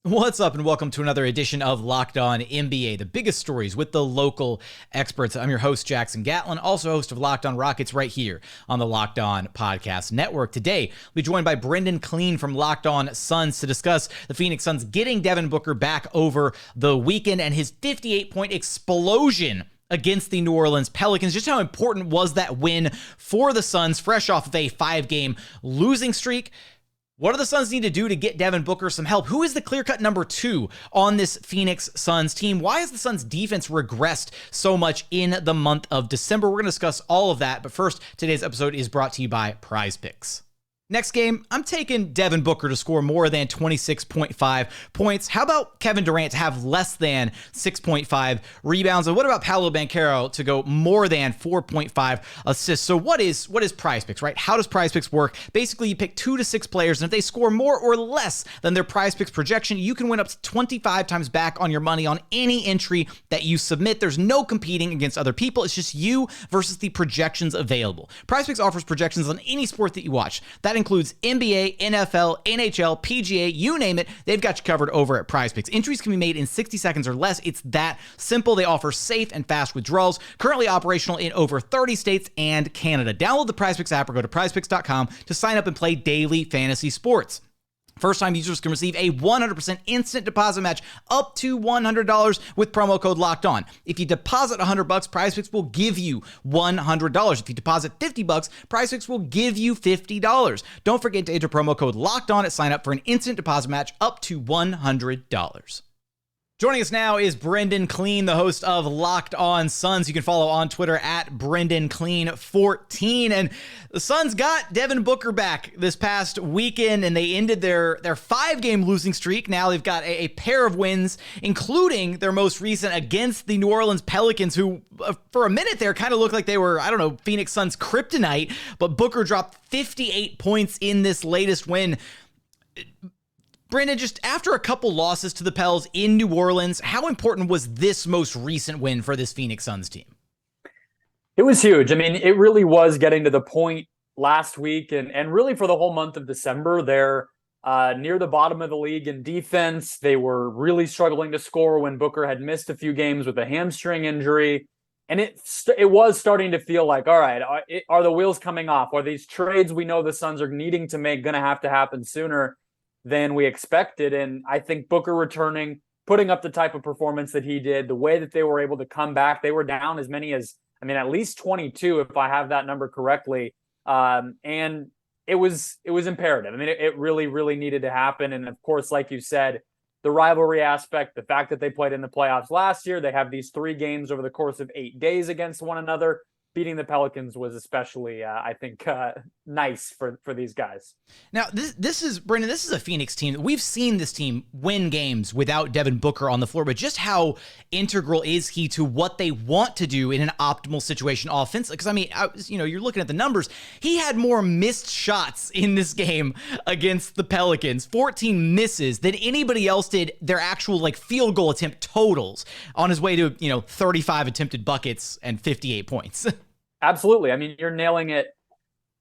What's up, and welcome to another edition of Locked On NBA, the biggest stories with the local experts. I'm your host, Jackson Gatlin, also host of Locked On Rockets right here on the Locked On Podcast Network. Today, we'll be joined by Brendon Kleen from Locked On Suns to discuss the Phoenix Suns getting Devin Booker back over the weekend and his 58-point explosion against the New Orleans Pelicans. Just how important was that win for the Suns, fresh off of a 5-game losing streak? What do the Suns need to do to get Devin Booker some help? Who is the clear-cut number 2 on this Phoenix Suns team? Why has the Suns defense regressed so much in the month of December? We're going to discuss all of that, but first, today's episode is brought to you by Prize Picks. Next game, I'm taking Devin Booker to score more than 26.5 points. How about Kevin Durant to have less than 6.5 rebounds? And what about Paolo Banchero to go more than 4.5 assists? So what is Prize Picks, right? How does Prize Picks work? Basically, you pick 2 to 6 players, and if they score more or less than their Prize Picks projection, you can win up to 25 times back on your money on any entry that you submit. There's no competing against other people. It's just you versus the projections available. Prize Picks offers projections on any sport that you watch. That includes NBA, NFL, NHL, PGA, you name it. They've got you covered over at Prize Picks. Entries can be made in 60 seconds or less. It's that simple. They offer safe and fast withdrawals. Currently operational in over 30 states and Canada. Download the Prize Picks app or go to prizepicks.com to sign up and play daily fantasy sports. First-time users can receive a 100% instant deposit match up to $100 with promo code Locked On. If you deposit $100, Prize Picks will give you $100. If you deposit $50, Prize Picks will give you $50. Don't forget to enter promo code Locked On at sign up for an instant deposit match up to $100. Joining us now is Brendon Kleen, the host of Locked On Suns. You can follow on Twitter at BrendonKleen14. And the Suns got Devin Booker back this past weekend, and they ended their 5-game losing streak. Now they've got a pair of wins, including their most recent against the New Orleans Pelicans, who for a minute there kind of looked like they were, Phoenix Suns kryptonite. But Booker dropped 58 points in this latest win. Brendon, just after a couple losses to the Pels in New Orleans, how important was this most recent win for this Phoenix Suns team? It was huge. I mean, it really was getting to the point last week and really for the whole month of December. They're near the bottom of the league in defense. They were really struggling to score when Booker had missed a few games with a hamstring injury. And it was starting to feel like, all right, are the wheels coming off? Are these trades we know the Suns are needing to make going to have to happen sooner than we expected? And I think Booker returning, putting up the type of performance that he did, the way that they were able to come back, they were down as many as, at least 22, if I have that number correctly. And it was imperative. It really, really needed to happen. And of course, like you said, the rivalry aspect, the fact that they played in the playoffs last year, they have these 3 games over the course of 8 days against one another. Beating the Pelicans was especially, nice for these guys. Now, this is, Brendon, this is a Phoenix team. We've seen this team win games without Devin Booker on the floor, but just how integral is he to what they want to do in an optimal situation offensively? Because, you're looking at the numbers. He had more missed shots in this game against the Pelicans, 14 misses, than anybody else did their actual, field goal attempt totals on his way to, 35 attempted buckets and 58 points. Absolutely. You're nailing it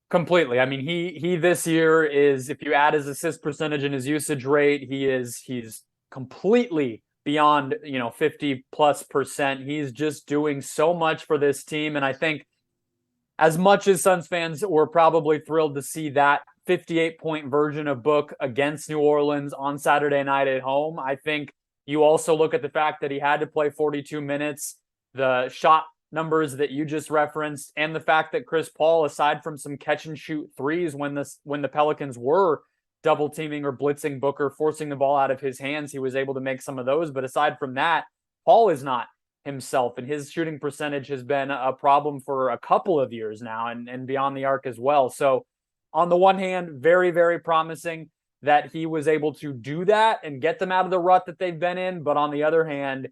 completely. He this year is, if you add his assist percentage and his usage rate, he's completely beyond, 50+%. He's just doing so much for this team. And I think as much as Suns fans were probably thrilled to see that 58-point version of Book against New Orleans on Saturday night at home, I think you also look at the fact that he had to play 42 minutes, the shot numbers that you just referenced, and the fact that Chris Paul, aside from some catch and shoot threes when the Pelicans were double teaming or blitzing Booker, forcing the ball out of his hands, he was able to make some of those. But aside from that, Paul is not himself, and his shooting percentage has been a problem for a couple of years now, and beyond the arc as well. So on the one hand, very, very promising that he was able to do that and get them out of the rut that they've been in. But on the other hand,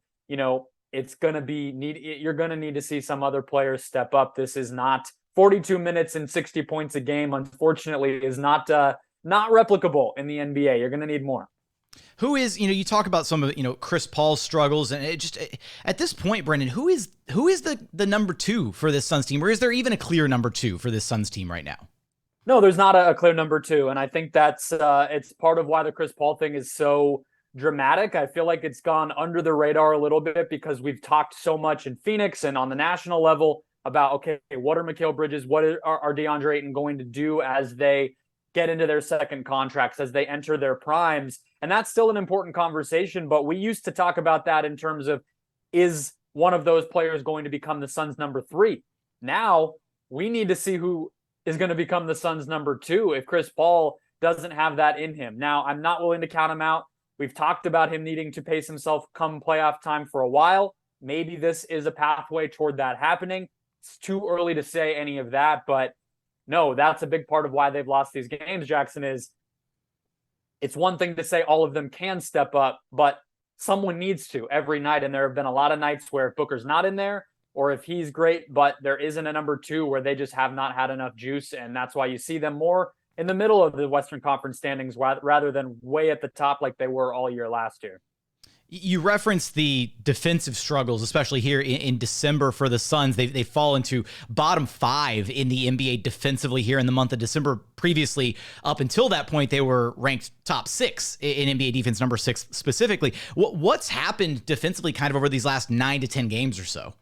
it's going to you're going to need to see some other players step up. This is not 42 minutes and 60 points a game, unfortunately, is not replicable in the NBA. You're going to need more. Who is, you talk about some of, Chris Paul's struggles, and at this point, Brendon, who is the number 2 for this Suns team, or is there even a clear number 2 for this Suns team right now? No, there's not a clear number 2. And I think that's, it's part of why the Chris Paul thing is so dramatic. I feel like it's gone under the radar a little bit because we've talked so much in Phoenix and on the national level about, okay, what are Mikal Bridges, what are DeAndre Ayton going to do as they get into their second contracts, as they enter their primes? And that's still an important conversation, but we used to talk about that in terms of, is one of those players going to become the Suns' number 3? Now we need to see who is going to become the Suns' number 2 if Chris Paul doesn't have that in him. Now, I'm not willing to count him out. We've talked about him needing to pace himself come playoff time for a while. Maybe this is a pathway toward that happening. It's too early to say any of that, but no, that's a big part of why they've lost these games, Jackson, is it's one thing to say all of them can step up, but someone needs to every night. And there have been a lot of nights where if Booker's not in there, or if he's great, but there isn't a number 2 where they just have not had enough juice. And that's why you see them more in the middle of the Western Conference standings rather than way at the top like they were all year last year. You referenced the defensive struggles, especially here in December for the Suns. They fall into bottom 5 in the NBA defensively here in the month of December. Previously, up until that point, they were ranked top 6 in NBA defense, number 6 specifically. What's happened defensively kind of over these last 9 to 10 games or so?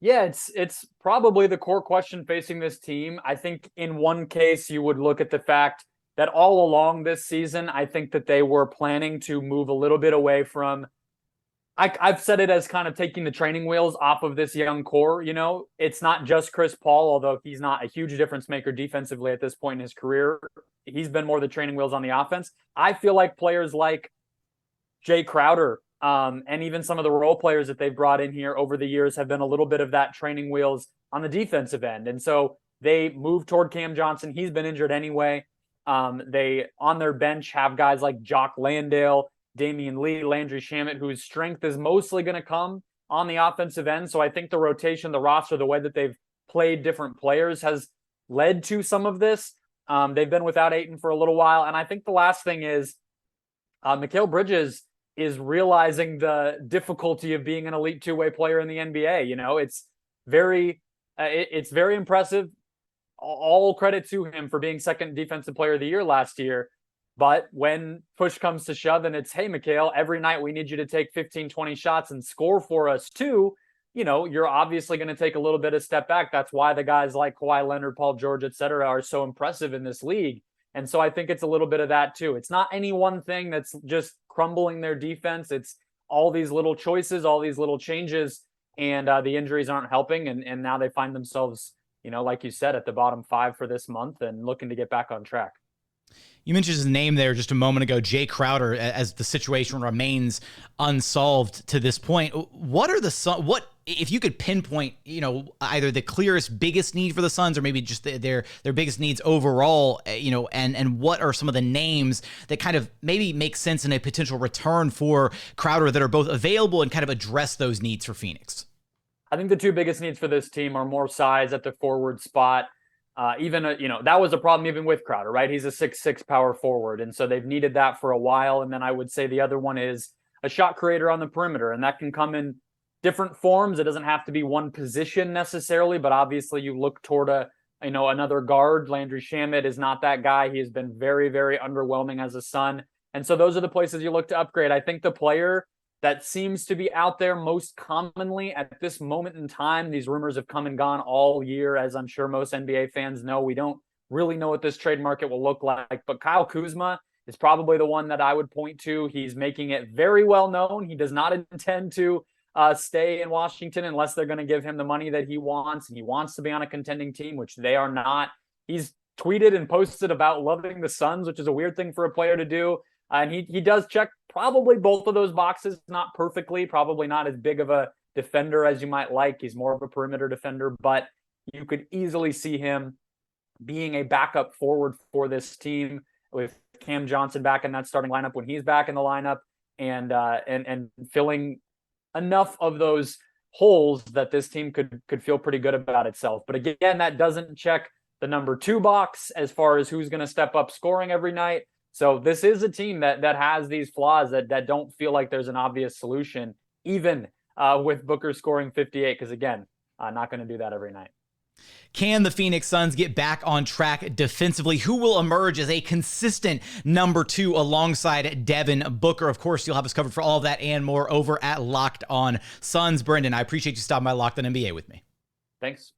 Yeah, it's probably the core question facing this team. I think in one case, you would look at the fact that all along this season, I think that they were planning to move a little bit away from, I've said it as kind of taking the training wheels off of this young core. You know, it's not just Chris Paul, although he's not a huge difference maker defensively at this point in his career. He's been more the training wheels on the offense. I feel like players like Jae Crowder, and even some of the role players that they've brought in here over the years have been a little bit of that training wheels on the defensive end. And so they move toward Cam Johnson. He's been injured anyway. They, on their bench, have guys like Jock Landale, Damian Lee, Landry Shamet, whose strength is mostly going to come on the offensive end. So I think the rotation, the roster, the way that they've played different players has led to some of this. They've been without Ayton for a little while. And I think the last thing is Mikal Bridges is realizing the difficulty of being an elite two-way player in the NBA. You know, it's very impressive. All credit to him for being second defensive player of the year last year. But when push comes to shove and it's, hey, Mikal, every night we need you to take 15, 20 shots and score for us too, you know, you're obviously going to take a little bit of step back. That's why the guys like Kawhi Leonard, Paul George, et cetera, are so impressive in this league. And so I think it's a little bit of that too. It's not any one thing that's just crumbling their defense. It's all these little choices, all these little changes, and the injuries aren't helping. And now they find themselves, you know, like you said, at the bottom 5 for this month and looking to get back on track. You mentioned his name there just a moment ago, Jae Crowder, as the situation remains unsolved to this point. What if you could pinpoint, you know, either the clearest, biggest need for the Suns, or maybe just their biggest needs overall, you know, and what are some of the names that kind of maybe make sense in a potential return for Crowder that are both available and kind of address those needs for Phoenix? I think the 2 biggest needs for this team are more size at the forward spot. That was a problem even with Crowder, right? He's a 6'6" power forward. And so they've needed that for a while. And then I would say the other one is a shot creator on the perimeter. And that can come in different forms. It doesn't have to be one position necessarily, but obviously you look toward another guard. Landry Shamet is not that guy. He has been very, very underwhelming as a Sun. And so those are the places you look to upgrade. I think the player that seems to be out there most commonly at this moment in time, these rumors have come and gone all year, as I'm sure most NBA fans know. We don't really know what this trade market will look like, but Kyle Kuzma is probably the one that I would point to. He's making it very well known. He does not intend to stay in Washington unless they're going to give him the money that he wants, and he wants to be on a contending team, which they are not. He's tweeted and posted about loving the Suns, which is a weird thing for a player to do. And he does check probably both of those boxes, not perfectly, probably not as big of a defender as you might like. He's more of a perimeter defender, but you could easily see him being a backup forward for this team with Cam Johnson back in that starting lineup when he's back in the lineup, and filling enough of those holes that this team could feel pretty good about itself. But again, that doesn't check the number 2 box as far as who's going to step up scoring every night. So this is a team that has these flaws that don't feel like there's an obvious solution, even with Booker scoring 58, because again, not going to do that every night. Can the Phoenix Suns get back on track defensively? Who will emerge as a consistent number 2 alongside Devin Booker? Of course, you'll have us covered for all of that and more over at Locked On Suns. Brendon, I appreciate you stopping by Locked On NBA with me. Thanks.